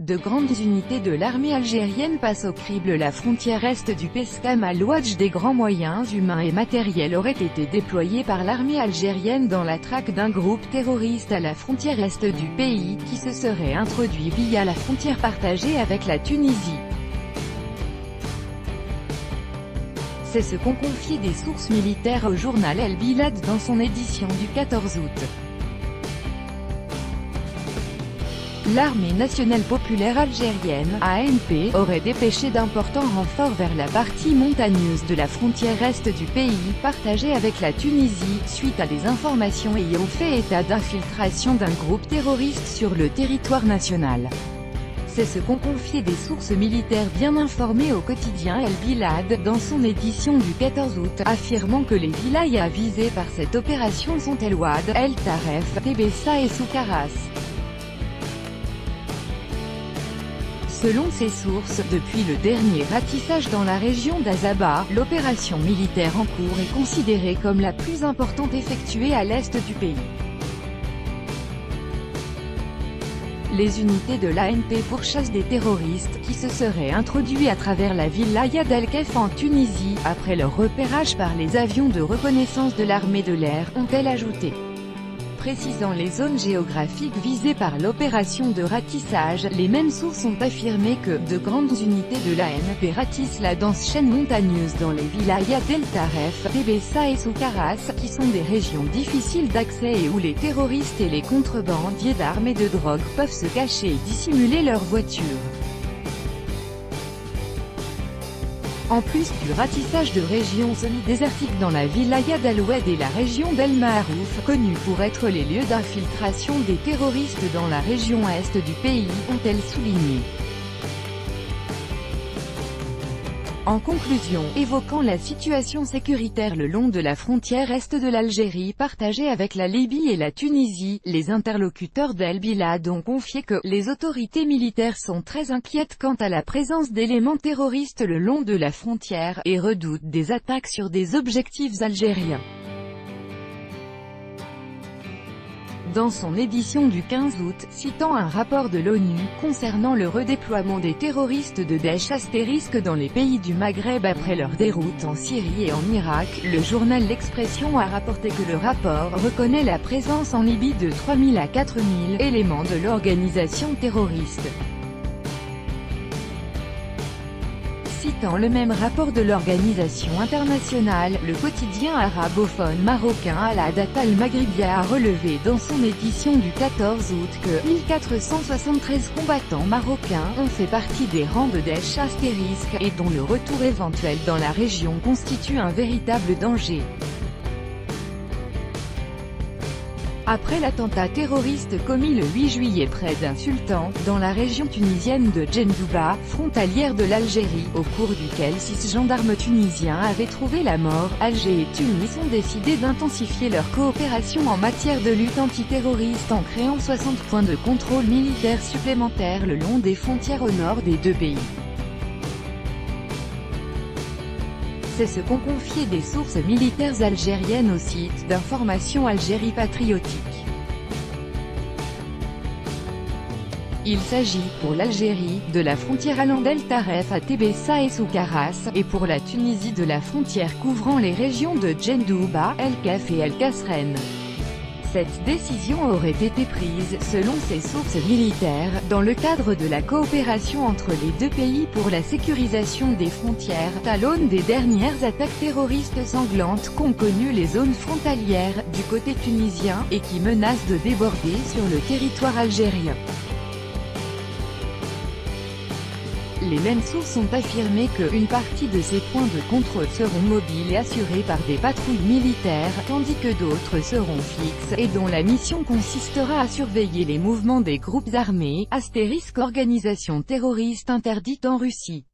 De grandes unités de l'armée algérienne passent au crible la frontière est du Pescam à l'Ouadj. Des grands moyens humains et matériels auraient été déployés par l'armée algérienne dans la traque d'un groupe terroriste à la frontière est du pays, qui se serait introduit via la frontière partagée avec la Tunisie. C'est ce qu'ont confié des sources militaires au journal El Bilad dans son édition du 14 août. L'armée nationale populaire algérienne, ANP, aurait dépêché d'importants renforts vers la partie montagneuse de la frontière est du pays, partagée avec la Tunisie, suite à des informations ayant fait état d'infiltration d'un groupe terroriste sur le territoire national. C'est ce qu'ont confié des sources militaires bien informées au quotidien El Bilad dans son édition du 14 août, affirmant que les wilayas visées par cette opération sont El Ouad, El Taref, Tébessa et Soukaras. Selon ces sources, depuis le dernier ratissage dans la région d'Azaba, l'opération militaire en cours est considérée comme la plus importante effectuée à l'est du pays. Les unités de l'ANP pourchassent des terroristes, qui se seraient introduits à travers la wilaya d'El Kef en Tunisie, après leur repérage par les avions de reconnaissance de l'armée de l'air, ont-elles ajouté. Précisant les zones géographiques visées par l'opération de ratissage, les mêmes sources ont affirmé que de grandes unités de l'ANP ratissent la dense chaîne montagneuse dans les wilayas d'El Taref, Tébessa et Soukaras, qui sont des régions difficiles d'accès et où les terroristes et les contrebandiers d'armes et de drogue peuvent se cacher et dissimuler leurs voitures. En plus du ratissage de régions semi-désertiques dans la wilaya d'Al Oued et la région d'El Maarouf, connues pour être les lieux d'infiltration des terroristes dans la région est du pays, ont-elles souligné. En conclusion, évoquant la situation sécuritaire le long de la frontière est de l'Algérie partagée avec la Libye et la Tunisie, les interlocuteurs d'El Bilad ont confié que les autorités militaires sont très inquiètes quant à la présence d'éléments terroristes le long de la frontière, et redoutent des attaques sur des objectifs algériens. Dans son édition du 15 août, citant un rapport de l'ONU, concernant le redéploiement des terroristes de Daesh * dans les pays du Maghreb après leur déroute en Syrie et en Irak, le journal L'Expression a rapporté que le rapport reconnaît la présence en Libye de 3000 à 4000 éléments de l'organisation terroriste. Citant le même rapport de l'organisation internationale, le quotidien arabophone marocain Al-Hadat al-Maghribia a relevé dans son édition du 14 août que 1473 combattants marocains ont fait partie des rangs de Daesh * et dont le retour éventuel dans la région constitue un véritable danger. Après l'attentat terroriste commis le 8 juillet près d'un sultan, dans la région tunisienne de Djendouba, frontalière de l'Algérie, au cours duquel 6 gendarmes tunisiens avaient trouvé la mort, Alger et Tunis ont décidé d'intensifier leur coopération en matière de lutte antiterroriste en créant 60 points de contrôle militaire supplémentaires le long des frontières au nord des deux pays. C'est ce qu'ont confié des sources militaires algériennes au site d'information Algérie Patriotique. Il s'agit, pour l'Algérie, de la frontière allant d'El Taref à Tébessa et Soukaras, et pour la Tunisie de la frontière couvrant les régions de Djendouba, El Kef et El Kasrene. Cette décision aurait été prise, selon ces sources militaires, dans le cadre de la coopération entre les deux pays pour la sécurisation des frontières, à l'aune des dernières attaques terroristes sanglantes qu'ont connues les zones frontalières, du côté tunisien, et qui menacent de déborder sur le territoire algérien. Les mêmes sources ont affirmé qu'une partie de ces points de contrôle seront mobiles et assurés par des patrouilles militaires, tandis que d'autres seront fixes, et dont la mission consistera à surveiller les mouvements des groupes armés, * organisation terroriste interdite en Russie.